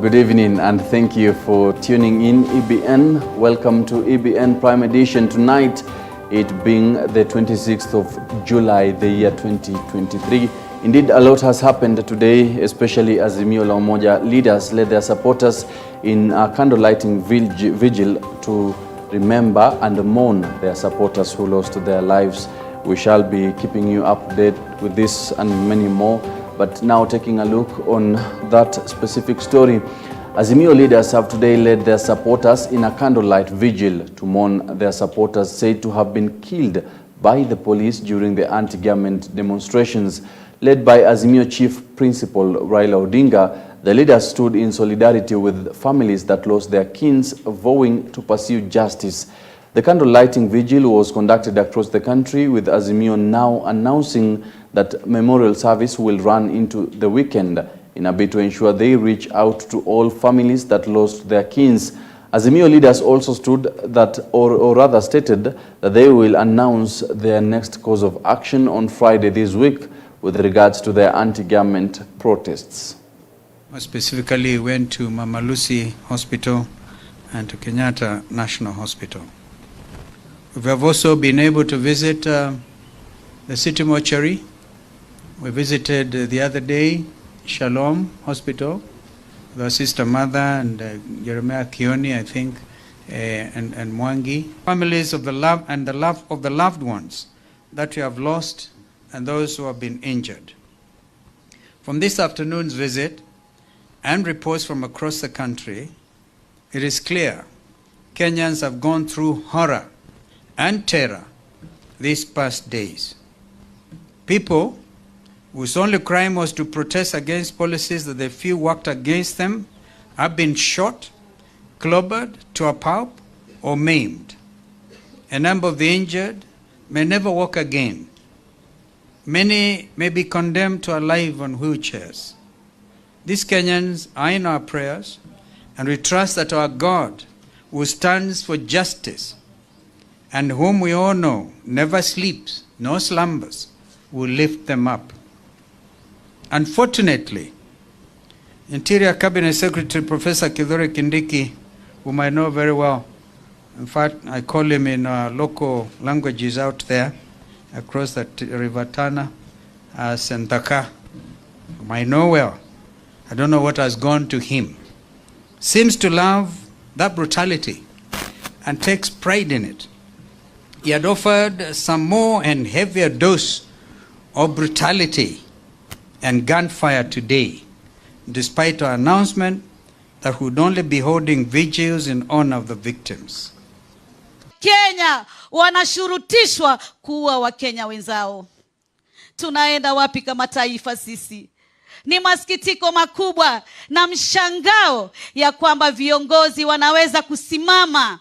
Good evening and thank you for tuning in EBN. Welcome to EBN Prime Edition tonight, it being the 26th of July, the year 2023. Indeed, a lot has happened today, especially as Azimio la Umoja leaders led their supporters in a candle lighting vigil to remember and mourn their supporters who lost their lives. We shall be keeping you updated with this and many more. But now taking a look on that specific story, Azimio leaders have today led their supporters in a candlelight vigil to mourn their supporters said to have been killed by the police during the anti-government demonstrations. Led by Azimio Chief Principal Raila Odinga, the leaders stood in solidarity with families that lost their kins, vowing to pursue justice. The candle lighting vigil was conducted across the country, with Azimio now announcing that memorial service will run into the weekend in a bid to ensure they reach out to all families that lost their kins. Azimio leaders also stood that, or rather stated that they will announce their next course of action on Friday this week with regards to their anti-government protests. Specifically, went to Mama Lucy Hospital and to Kenyatta National Hospital. We have also been able to visit the city mortuary. We visited the other day Shalom Hospital with our sister mother and Jeremiah Kioni, I think, and Mwangi. Families of the love and the love of the loved ones that we have lost and those who have been injured. From this afternoon's visit and reports from across the country, it is clear Kenyans have gone through horror and terror these past days. People whose only crime was to protest against policies that they feel worked against them have been shot, clobbered to a pulp, or maimed. A number of the injured may never walk again. Many may be condemned to a life on wheelchairs. These Kenyans are in our prayers, and we trust that our God, who stands for justice, and whom we all know never sleeps nor slumbers, will lift them up. Unfortunately, Interior Cabinet Secretary Professor Kithure Kindiki, whom I know very well, in fact, I call him in local languages out there, across the River Tana, Sentaka, whom I know well. I don't know what has gone to him. Seems to love that brutality and takes pride in it. He had offered some more and heavier dose of brutality and gunfire today, despite our announcement that we would only be holding vigils in honor of the victims. Kenya wanashurutishwa kuua Wakenya wenzao. Tunaenda wapi kama taifa sisi? Ni masikitiko makubwa na mshangao ya kwamba viongozi wanaweza kusimama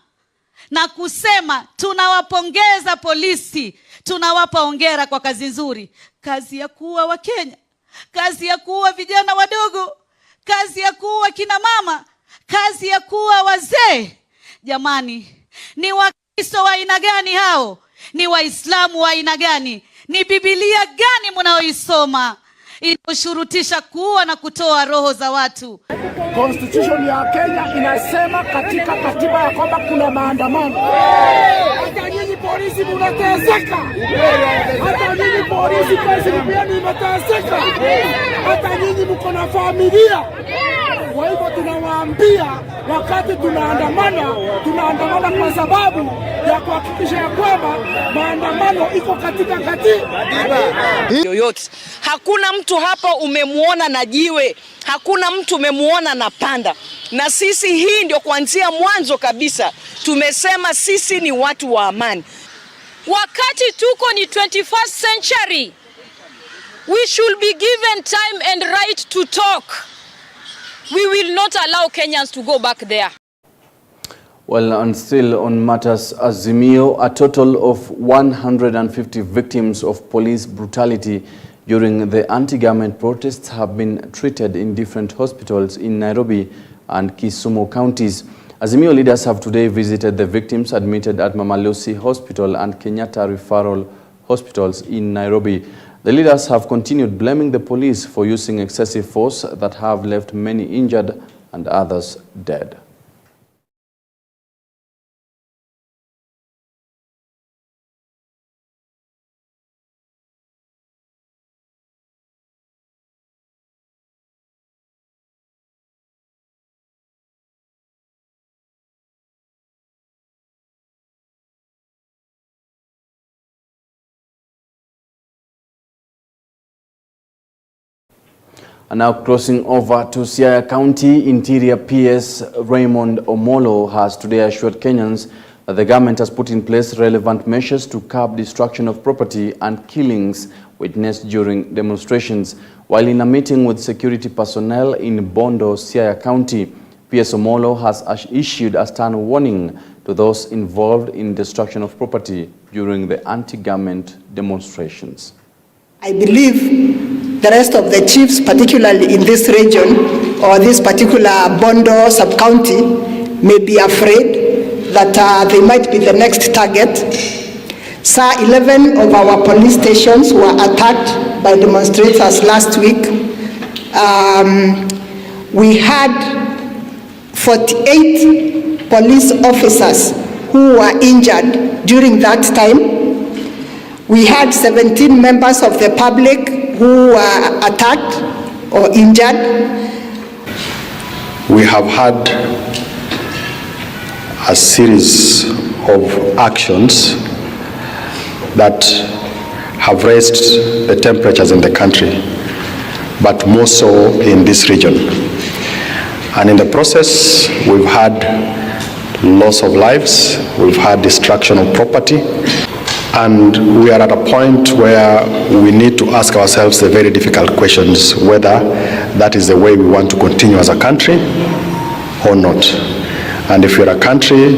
na kusema tunawapongeza polisi, tunawapa hongera kwa kazi nzuri. Kazi ya kuua Wakenya, kazi ya kuua vijana wadogo, kazi ya kuua kina mama, kazi ya kuua wazee. Jamani, ni Wakristo wa aina gani hao? Ni Waislamu wa aina gani? Ni Biblia gani mnaoisoma inashurutisha kuua na kutoa roho za watu? Constitution ya Kenya inasema katika katiba ya kwamba kuna maandamano. Hata nyinyi polisi mnateseka. Hata nyinyi polisi kazi yenu inateseka. Hata nyinyi mko na familia. Kwa hivyo tunawaambia wakati tunaandamana kwa sababu ya kuhakikisha ya kwamba maandamano iko katika katiba. Yoyote. Hakuna mtu hapa umemuona na jiwe, hakuna mtu umemuona na panda. Na sisi hii ndio kuanzia mwanzo kabisa tumesema sisi ni watu wa amani. Wakati tuko ni 21st century, we should be given time and right to talk. We will not allow Kenyans to go back there. Well, and still on matters Azimio, a total of 150 victims of police brutality during the anti-government protests have been treated in different hospitals in Nairobi and Kisumu counties. Azimio leaders have today visited the victims admitted at Mama Lucy Hospital and Kenyatta Referral Hospitals in Nairobi. The leaders have continued blaming the police for using excessive force that have left many injured and others dead. And now crossing over to Siaya County, Interior PS Raymond Omolo has today assured Kenyans that the government has put in place relevant measures to curb destruction of property and killings witnessed during demonstrations. While in a meeting with security personnel in Bondo, Siaya County, PS Omolo has issued a stern warning to those involved in destruction of property during the anti-government demonstrations. I believe the rest of the chiefs, particularly in this region or this particular Bondo sub-county, may be afraid that they might be the next target. Sir, 11 of our police stations were attacked by demonstrators last week. We had 48 police officers who were injured during that time. We had 17 members of the public who were attacked or injured. We have had a series of actions that have raised the temperatures in the country, but more so in this region. And in the process, we've had loss of lives, we've had destruction of property, and we are at a point where we need to ask ourselves the very difficult questions whether that is the way we want to continue as a country or not. And if you're a country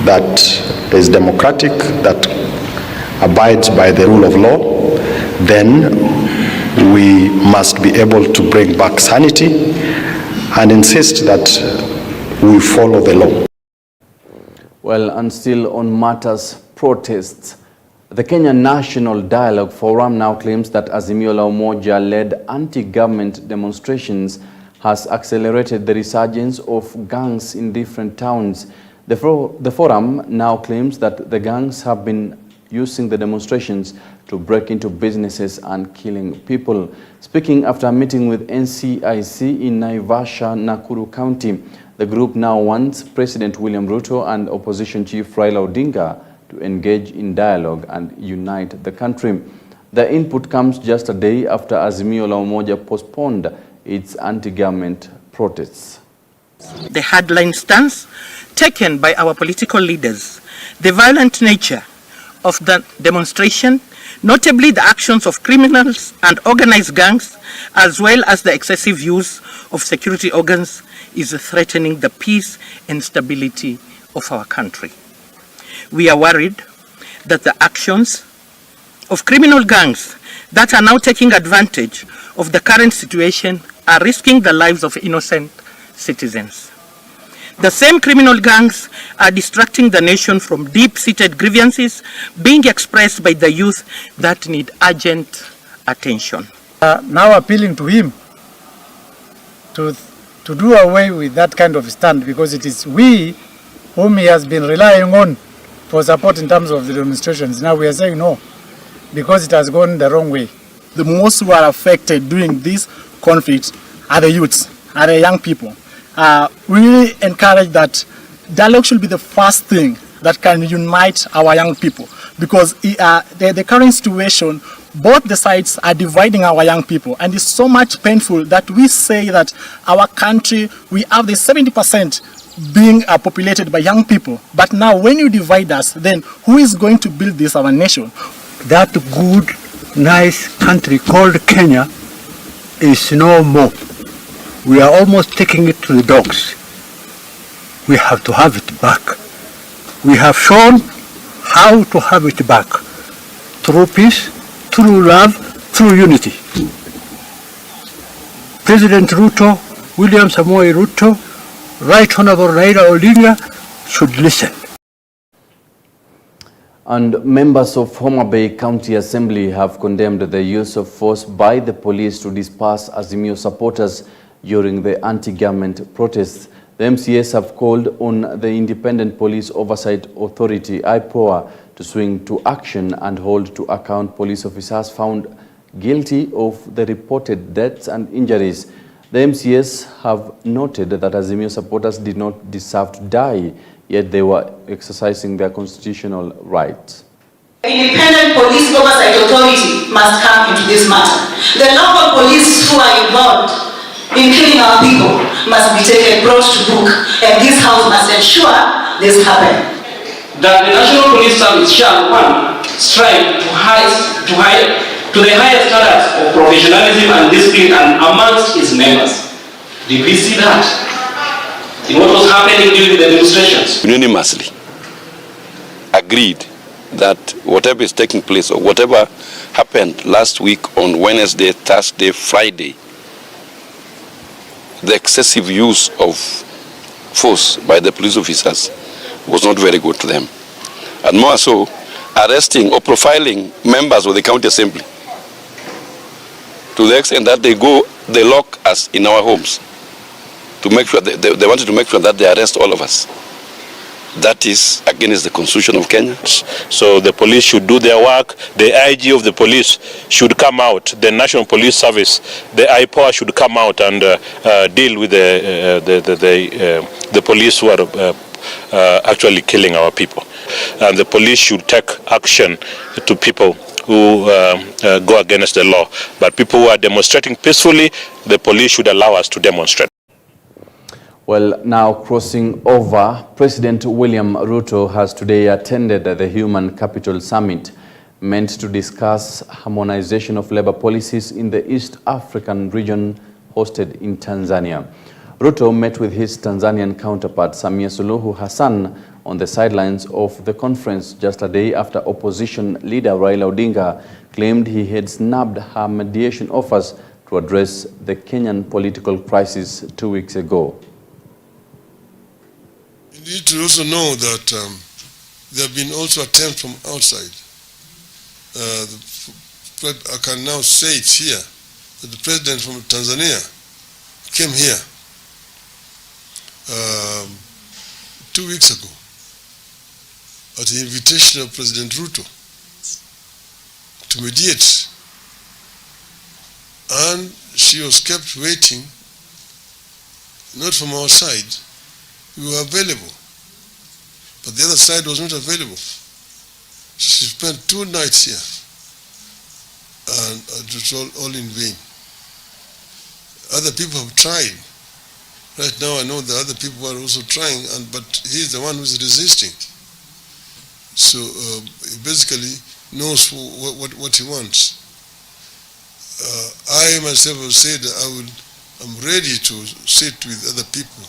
that is democratic, that abides by the rule of law, then we must be able to bring back sanity and insist that we follow the law. Well, and still on matters protests, the Kenya National Dialogue Forum now claims that Azimio la Umoja-led anti-government demonstrations has accelerated the resurgence of gangs in different towns. The forum now claims that the gangs have been using the demonstrations to break into businesses and killing people. Speaking after a meeting with NCIC in Naivasha, Nakuru County, the group now wants President William Ruto and Opposition Chief Raila Odinga to engage in dialogue and unite the country. The input comes just a day after Azimio la Umoja postponed its anti-government protests. The hardline stance taken by our political leaders, the violent nature of the demonstration, notably the actions of criminals and organized gangs, as well as the excessive use of security organs, is threatening the peace and stability of our country. We are worried that the actions of criminal gangs that are now taking advantage of the current situation are risking the lives of innocent citizens. The same criminal gangs are distracting the nation from deep-seated grievances being expressed by the youth that need urgent attention. Now appealing to him to do away with that kind of stand, because it is we whom he has been relying on for support in terms of the demonstrations. Now we are saying no, because it has gone the wrong way. The most who are affected during this conflict are the youths, are the young people. We really encourage that dialogue should be the first thing that can unite our young people, because the current situation, both the sides are dividing our young people, and it's so much painful that we say that our country, we have the 70% being populated by young people, but now when you divide us, then who is going to build this, our nation? That good, nice country called Kenya is no more. We are almost taking it to the dogs. We have to have it back. We have shown how to have it back, through peace, through love, through unity. President Ruto, William Samoei Ruto, Right Honorable Raila Odinga should listen. And members of Homa Bay County Assembly have condemned the use of force by the police to disperse Azimio supporters during the anti-government protests. The MCAs have called on the Independent Police Oversight Authority, IPOA, to swing to action and hold to account police officers found guilty of the reported deaths and injuries. The MCAs have noted that Azimio supporters did not deserve to die, yet they were exercising their constitutional rights. The Independent Police Oversight Authority must come into this matter. The local police who are involved in killing our people must be taken, brought to book, and this house must ensure this happens. That the National Police Service shall, one, strive to the highest standards of professionalism and discipline and amongst its members. Did we see that in what was happening during the demonstrations? Unanimously agreed that whatever is taking place or whatever happened last week on Wednesday, Thursday, Friday, the excessive use of force by the police officers was not very good to them. And more so, arresting or profiling members of the county assembly to the extent that they lock us in our homes to make sure they wanted to make sure that they arrest all of us. That is against the Constitution of Kenya. So the police should do their work. The IG of the police should come out. The National Police Service, the IPOA should come out and deal with the police who are actually killing our people. And the police should take action to people who go against the law. But people who are demonstrating peacefully, the police should allow us to demonstrate. Well, now crossing over, President William Ruto has today attended the Human Capital Summit meant to discuss harmonization of labor policies in the East African region hosted in Tanzania. Ruto met with his Tanzanian counterpart Sammy Suluhu Hassan on the sidelines of the conference just a day after opposition leader Raila Odinga claimed he had snubbed her mediation offers to address the Kenyan political crisis 2 weeks ago. You need to also know that there have been also attempts from outside. I can now say it here, that the president from Tanzania came here 2 weeks ago at the invitation of President Ruto to mediate. And she was kept waiting, not from our side. We were available, but the other side was not available. She spent 2 nights here, and it was all in vain. Other people have tried. Right now I know the other people are also trying, but he's the one who's resisting. So he basically knows what he wants. I myself have said I'm ready to sit with other people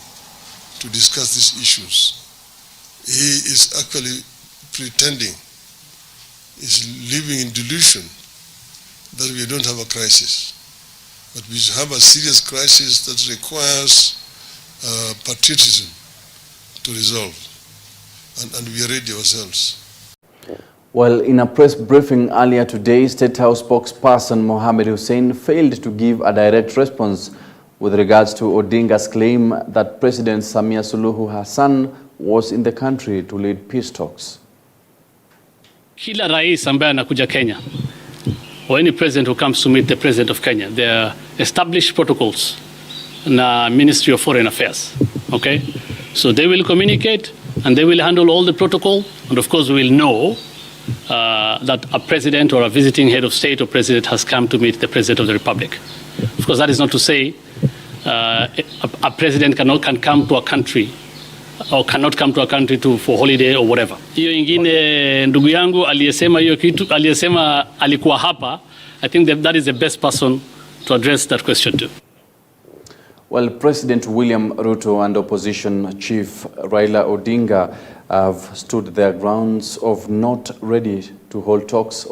to discuss these issues. He is actually pretending, is living in delusion that we don't have a crisis. But we have a serious crisis that requires patriotism to resolve, and we are ready ourselves. Well, in a press briefing earlier today, State House spokesperson Mohamed Hussein failed to give a direct response with regards to Odinga's claim that President Sammy Suluhu Hassan was in the country to lead peace talks. Kila rais ambaye anakuja Kenya, or any president who comes to meet the president of Kenya, there are established protocols na Ministry of Foreign Affairs, okay? So they will communicate and they will handle all the protocol, and of course we will know that a president or a visiting head of state or president has come to meet the president of the republic. Of course, that is not to say a president can come to a country or cannot come to a country for holiday or whatever. Hiyo ingine ndugu yangu aliyesema hiyo kitu, aliyesema alikuwa hapa, I think that is the best person to address that question to. Well, President William Ruto and opposition chief Raila Odinga have stood their grounds of not ready to hold talks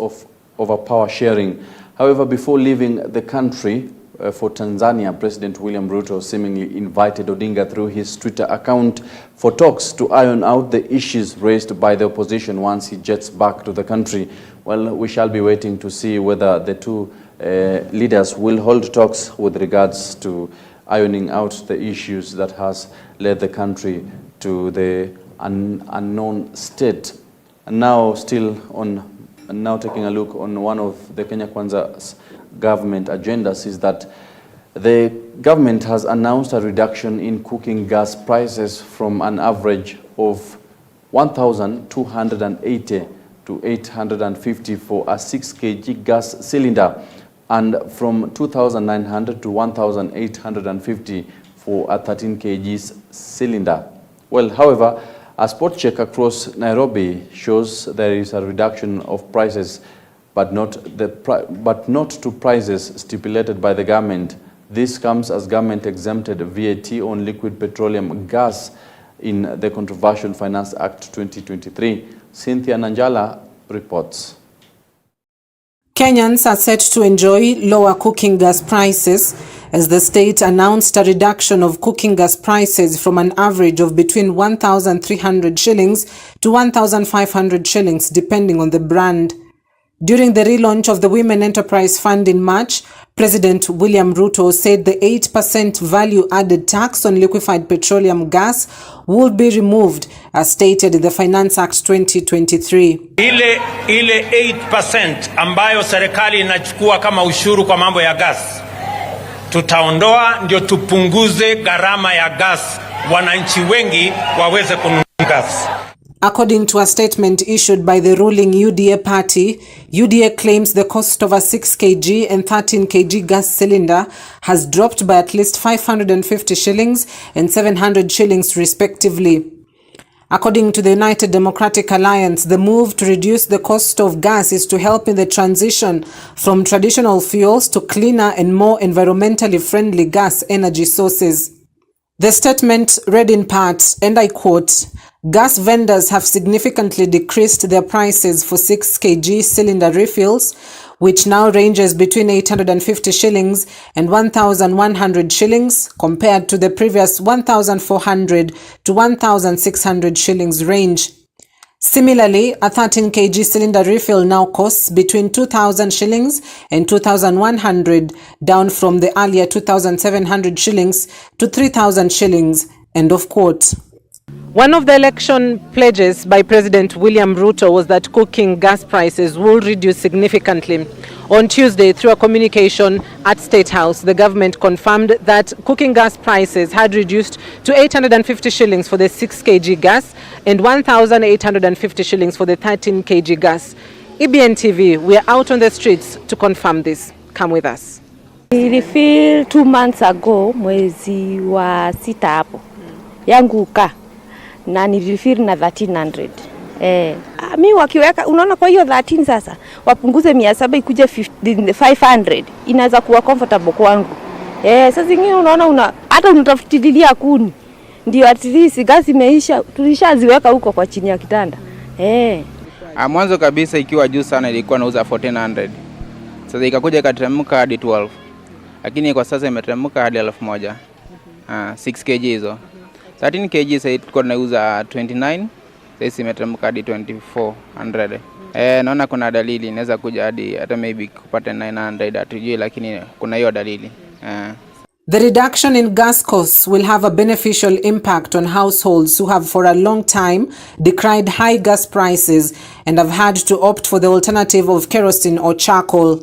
over power sharing. However, before leaving the country for Tanzania, President William Ruto seemingly invited Odinga through his Twitter account for talks to iron out the issues raised by the opposition once he jets back to the country. Well, we shall be waiting to see whether the two leaders will hold talks with regards to ironing out the issues that has led the country to the unknown state. And now taking a look on one of the Kenya Kwanza's government agendas is that the government has announced a reduction in cooking gas prices from an average of 1,280 to 850 for a 6 kg gas cylinder, and from 2,900 to 1,850 for a 13 kg cylinder. Well, however, a spot check across Nairobi shows there is a reduction of prices, but not to prices stipulated by the government. This comes as government exempted VAT on liquid petroleum gas in the controversial Finance Act 2023. Cynthia Nanjala reports. Kenyans are set to enjoy lower cooking gas prices as the state announced a reduction of cooking gas prices from an average of between 1,300 shillings to 1,500 shillings depending on the brand. During the relaunch of the Women Enterprise Fund in March, President William Ruto said the 8% value-added tax on liquefied petroleum gas would be removed, as stated in the Finance Act 2023. Ile 8% ambayo serikali inachukua kama ushuru kwa mambo ya gas, tutaondoa ndio tupunguze gharama ya gas, wananchi wengi waweze kununua gas. According to a statement issued by the ruling UDA party, UDA claims the cost of a 6 kg and 13 kg gas cylinder has dropped by at least 550 shillings and 700 shillings respectively. According to the United Democratic Alliance, the move to reduce the cost of gas is to help in the transition from traditional fuels to cleaner and more environmentally friendly gas energy sources. The statement read in part, and I quote, "Gas vendors have significantly decreased their prices for 6 kg cylinder refills, which now ranges between 850 shillings and 1,100 shillings compared to the previous 1,400 to 1,600 shillings range. Similarly, a 13 kg cylinder refill now costs between 2,000 shillings and 2,100, down from the earlier 2,700 shillings to 3,000 shillings." End of quote. One of the election pledges by President William Ruto was that cooking gas prices will reduce significantly. On Tuesday, through a communication at State House, the government confirmed that cooking gas prices had reduced to 850 shillings for the 6 kg gas and 1,850 shillings for the 13 kg gas. EBN TV, we are out on the streets to confirm this. Come with us. Nilifeel 2 months ago, mwezi wa sita hapo, yangu uka na nilifeel na 1,300. Mi wakiweka, unaona, kwa hiyo 13 sasa wapunguze 700 ikuje 500, inaweza kuwa comfortable kwangu. Sasa zingine unaona hata unatafutilia kuni ndio at least gasi imeisha, tulishaziweka huko kwa chini ya kitanda. Mwanzo kabisa ikiwa juu sana ilikuwa nauza 1,400. Sasa ikakuja ikateremka hadi 12. Lakini kwa sasa imeteremka hadi 1,000. 6 kg hizo. 13 kg sasa tulikuwa tunauza 29, sasa imeteremka hadi 2,400. Naona kuna dalili inaweza kuja hadi hata maybe kupata 900 hatujui, lakini kuna hiyo dalili. The reduction in gas costs will have a beneficial impact on households who have for a long time decried high gas prices and have had to opt for the alternative of kerosene or charcoal.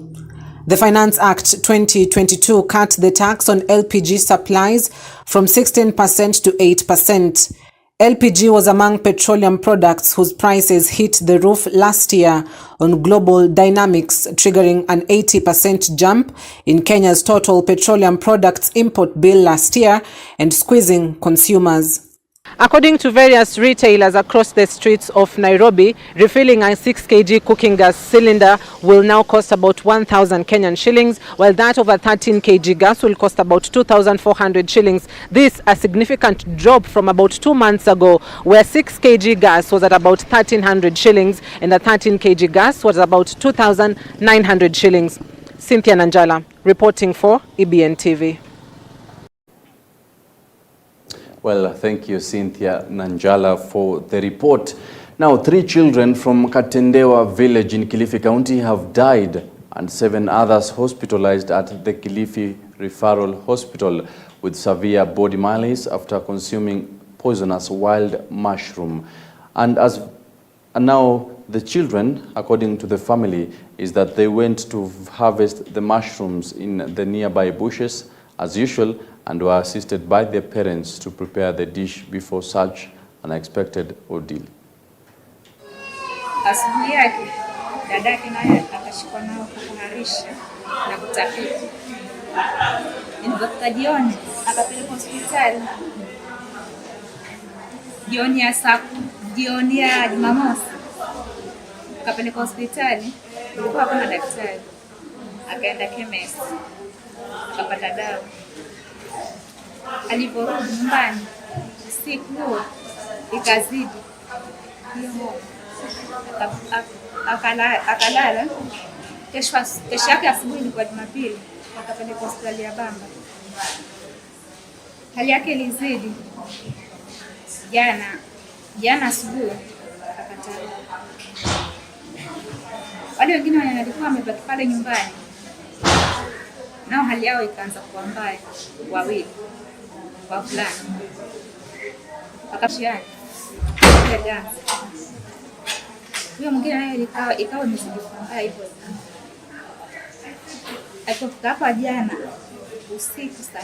The Finance Act 2022 cut the tax on LPG supplies from 16% to 8%. LPG was among petroleum products whose prices hit the roof last year on global dynamics, triggering an 80% jump in Kenya's total petroleum products import bill last year and squeezing consumers. According to various retailers across the streets of Nairobi, refilling a 6 kg cooking gas cylinder will now cost about 1,000 Kenyan shillings, while that of a 13 kg gas will cost about 2,400 shillings. This a significant drop from about 2 months ago, where 6 kg gas was at about 1,300 shillings and a 13 kg gas was about 2,900 shillings. Cynthia Nanjala, reporting for EBN TV. Well, thank you, Cynthia Nanjala, for the report. Now, 3 children from Katendewa village in Kilifi County have died and 7 others hospitalized at the Kilifi Referral Hospital with severe body malaise after consuming poisonous wild mushroom. And now the children, according to the family, is that they went to harvest the mushrooms in the nearby bushes as usual and were assisted by their parents to prepare the dish before such unexpected ordeal. Asubuhi yake dadake naye akashikwa nao kuharisha na kutapika. Ilipofika jioni akapelekwa hospitali. Jioni ya Jumamosi akapelekwa hospitali, kulikuwa hakuna daktari. Akaenda chemist akapata dawa. Aliporudi nyumbani siku hiyo ikazidi hiyo, akalala. Kesho yake asubuhi ilikuwa Jumapili, akapelekwa hospitali ya Bamba. Hali yake ilizidi. Jana asubuhi akapata. Wale wengine walikuwa wamebaki pale nyumbani, nao hali yao ikaanza kuwa mbaya, wawili kwa fulani akashiana ile jana. Huyo mwingine naye ikawa imezidi mbaya hivyo. Alipofika hapa jana usiku saa 9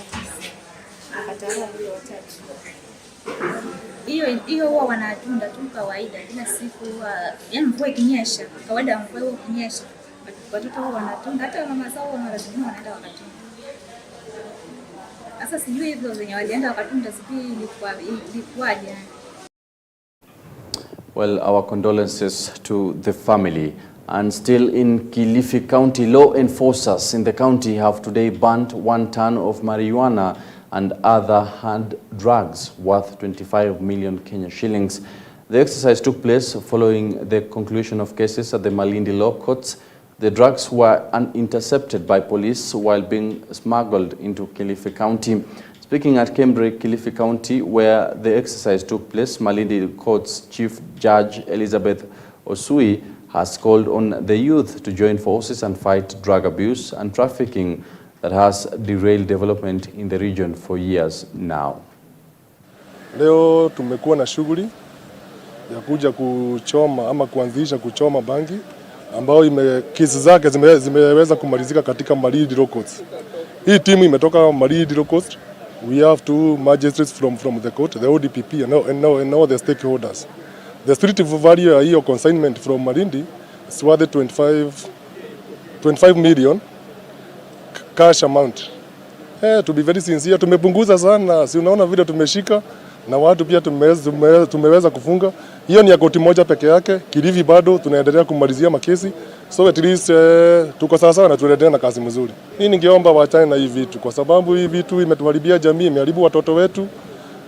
akatawa wale watatu. Hiyo huwa wanatunda tu kawaida, kila siku huwa yani mvua ikinyesha, kawaida mvua huwa ikinyesha watoto huwa wanatunda, hata mama zao lazima wanaenda wakatunda. Sasa sijui hivyo wenye walienda wakatunda sijui ilikuwaje. Well, our condolences to the family. And still in Kilifi County, law enforcers in the county have today burnt 1 ton of marijuana and other hard drugs worth 25 million Kenya shillings. The exercise took place following the conclusion of cases at the Malindi Law Courts. The drugs were intercepted by police while being smuggled into Kilifi County. Speaking at Cambridge, Kilifi County, where the exercise took place, Malindi Court's Chief Judge Elizabeth Osui has called on the youth to join forces and fight drug abuse and trafficking that has derailed development in the region for years now. Leo tumekuwa na shughuli ya kuja kuchoma ama kuanzisha kuchoma bangi ambao kesi zake zimeweza kumalizika katika Malindi Law Courts. Hii timu imetoka Malindi Law Courts. We have 2 magistrates from the court, the ODPP and now the stakeholders. The street value ya hiyo consignment from Malindi is worth 25 million cash amount. To be very sincere, tumepunguza sana. Si unaona vile tumeshika na watu pia tumeweza kufunga. Hiyo ni ya koti moja peke yake. Kilifi bado tunaendelea kumalizia makesi. So at least tuko sawa na tuendelee na kazi mzuri. Mimi ningeomba waachane na hivi vitu kwa sababu hivi vitu imetuharibia jamii, imeharibu watoto wetu.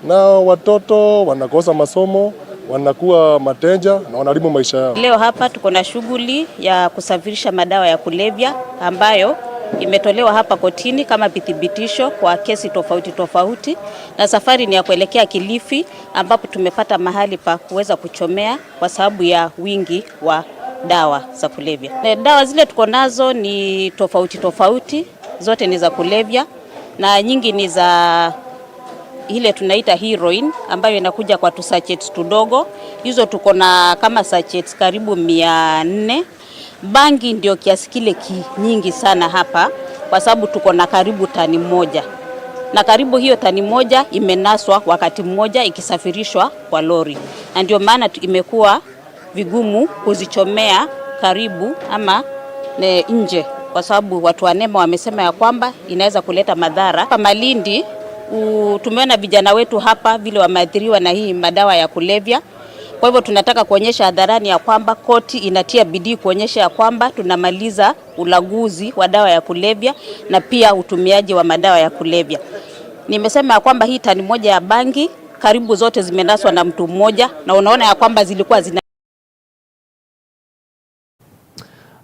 Na watoto wanakosa masomo, wanakuwa mateja na wanaharibu maisha yao. Leo hapa tuko na shughuli ya kusafirisha madawa ya kulevya ambayo imetolewa hapa kotini kama bithibitisho kwa kesi tofauti tofauti, na safari ni ya kuelekea Kilifi ambapo tumepata mahali pa kuweza kuchomea kwa sababu ya wingi wa dawa za kulevya. Dawa zile tuko nazo ni tofauti tofauti, zote ni za kulevya na nyingi ni za ile tunaita heroin ambayo inakuja kwa sachets tudogo. Hizo tuko na kama sachets karibu 400. Bangi ndio kiasi kile nyingi sana hapa kwa sababu tuko na karibu tani moja. Na karibu hiyo tani moja imenaswa wakati mmoja ikisafirishwa kwa lori. Na ndio maana imekuwa vigumu kuzichomea karibu ama nje kwa sababu watu wa NEMA wamesema ya kwamba inaweza kuleta madhara. Hapa Malindi tumeona vijana wetu hapa vile wameathiriwa na hii madawa ya kulevya. Kwa hivyo tunataka kuonyesha hadharani ya kwamba koti inatia bidii kuonyesha ya kwamba tunamaliza ulaguzi wa dawa ya kulevya na pia utumiaji wa madawa ya kulevya. Nimesema ya kwamba hii tani moja ya bangi karibu zote zimenaswa na mtu mmoja na unaona ya kwamba zilikuwa zina.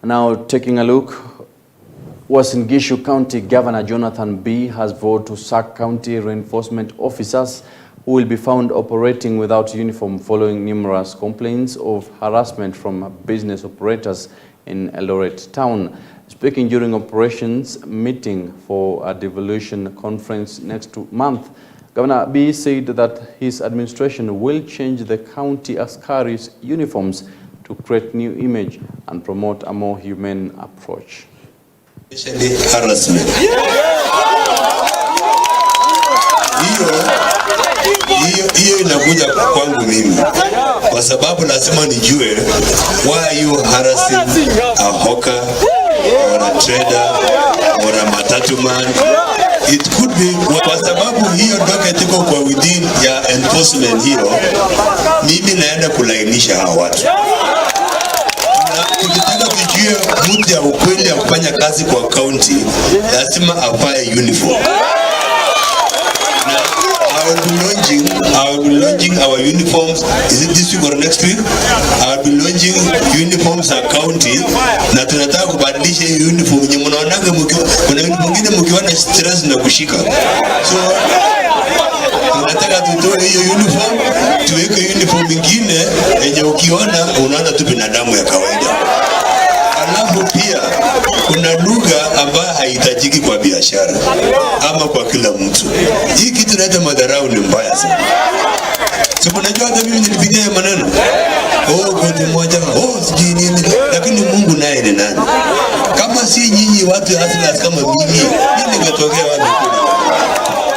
Now taking a look, Uasin Gishu County Governor Jonathan B has vowed to sack county reinforcement officers who will be found operating without uniform following numerous complaints of harassment from business operators in Eldoret town. Speaking during operations meeting for a devolution conference next month, Governor B said that his administration will change the county askari's uniforms to create new image and promote a more humane approach. Especially harassment. Hiyo inakuja kwangu mimi kwa sababu lazima nijue why are you harassing a hawker or a trader or a matatu man. It could be kwa sababu hiyo docket iko kwa within ya enforcement hiyo, mimi naenda kulainisha hao watu. Na tukitaka kujua mtu ya ukweli ya kufanya kazi kwa county, lazima avae uniform. I will be launching our uniforms. Is it this week or next week? I will be launching uniforms at county. Na tunataka kubadilisha hiyo uniform yenye mnaonaga kuna mwingine mkiona stress na kushika. So tunataka tutoe hiyo uniform, tuweke uniform nyingine yenye ukiona unaona tu binadamu ya kawaida. Alafu pia kuna lugha ambayo haihitajiki kwa biashara ama kwa kila mtu. Hii kitu inaita madharau ni mbaya sana. So unajua hata mimi nilipigia maneno. Koti moja, sijui nini, lakini Mungu naye ni nani? Kama si nyinyi watu hasa kama mimi ningetokea wapi kule?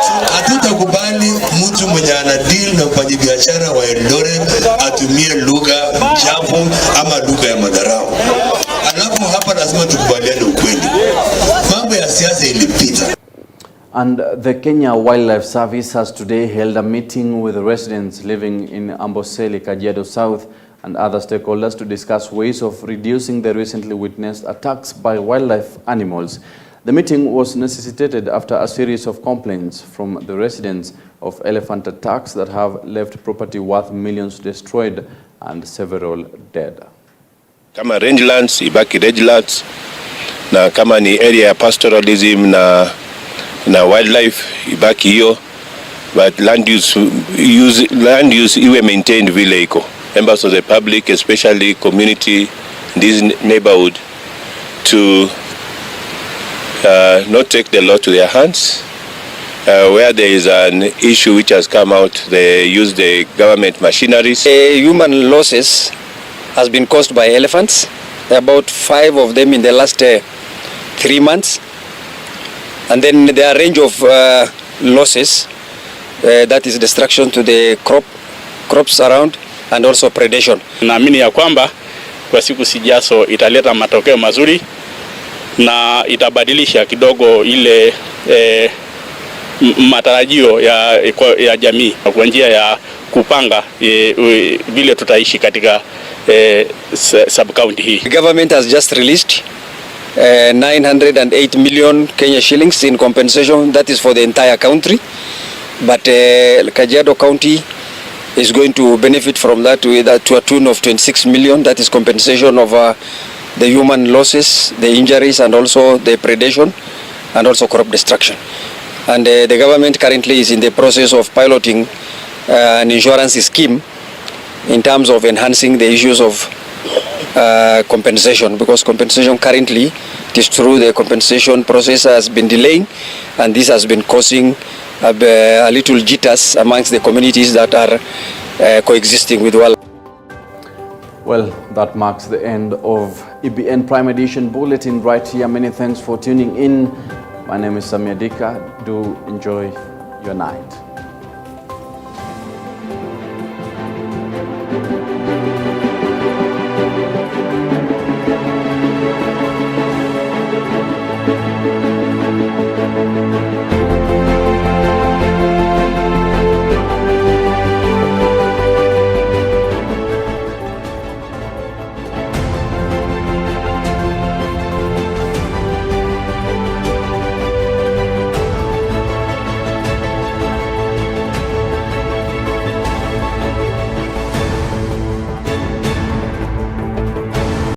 So hatutakubali mtu mwenye ana deal na mfanyabiashara wa Eldoret atumie lugha chafu ama lugha ya madharau. Alafu hapa lazima tukubaliane ukweli. Mambo ya siasa ilipita. And the Kenya Wildlife Service has today held a meeting with the residents living in Amboseli, Kajiado South and other stakeholders to discuss ways of reducing the recently witnessed attacks by wildlife animals. The meeting was necessitated after a series of complaints from the residents of elephant attacks that have left property worth millions destroyed and several dead. Kama rangelands ibaki rangelands, na kama ni area ya pastoralism na wildlife ibaki hiyo, but land use iwe maintained vile iko. Members of the public, especially community in this neighborhood, to not take the law to their hands. Where there is an issue which has come out, they use the government machineries. Human losses has been caused by elephants, about 5 of them in the last 3 months. And then there are a range of losses, that is destruction to the crops around and also predation. Naamini ya kwamba kwa siku sijazo italeta matokeo mazuri na itabadilisha kidogo ile matarajio ya jamii kwa njia ya kupanga vile tutaishi katika sub-county hii. The government has just released 908 million Kenya shillings in compensation. That is for the entire country. But Kajiado County is going to benefit from that to a tune of 26 million. That is compensation of the human losses, the injuries, and also the predation, and also crop destruction. And the government currently is in the process of piloting an insurance scheme in terms of enhancing the issues of compensation, because compensation currently, it is true, the compensation process has been delaying, and this has been causing a little jitters amongst the communities that are coexisting with wildlife. Well, that marks the end of EBN Prime Edition Bulletin right here. Many thanks for tuning in. My name is Sammy Adika. Do enjoy your night.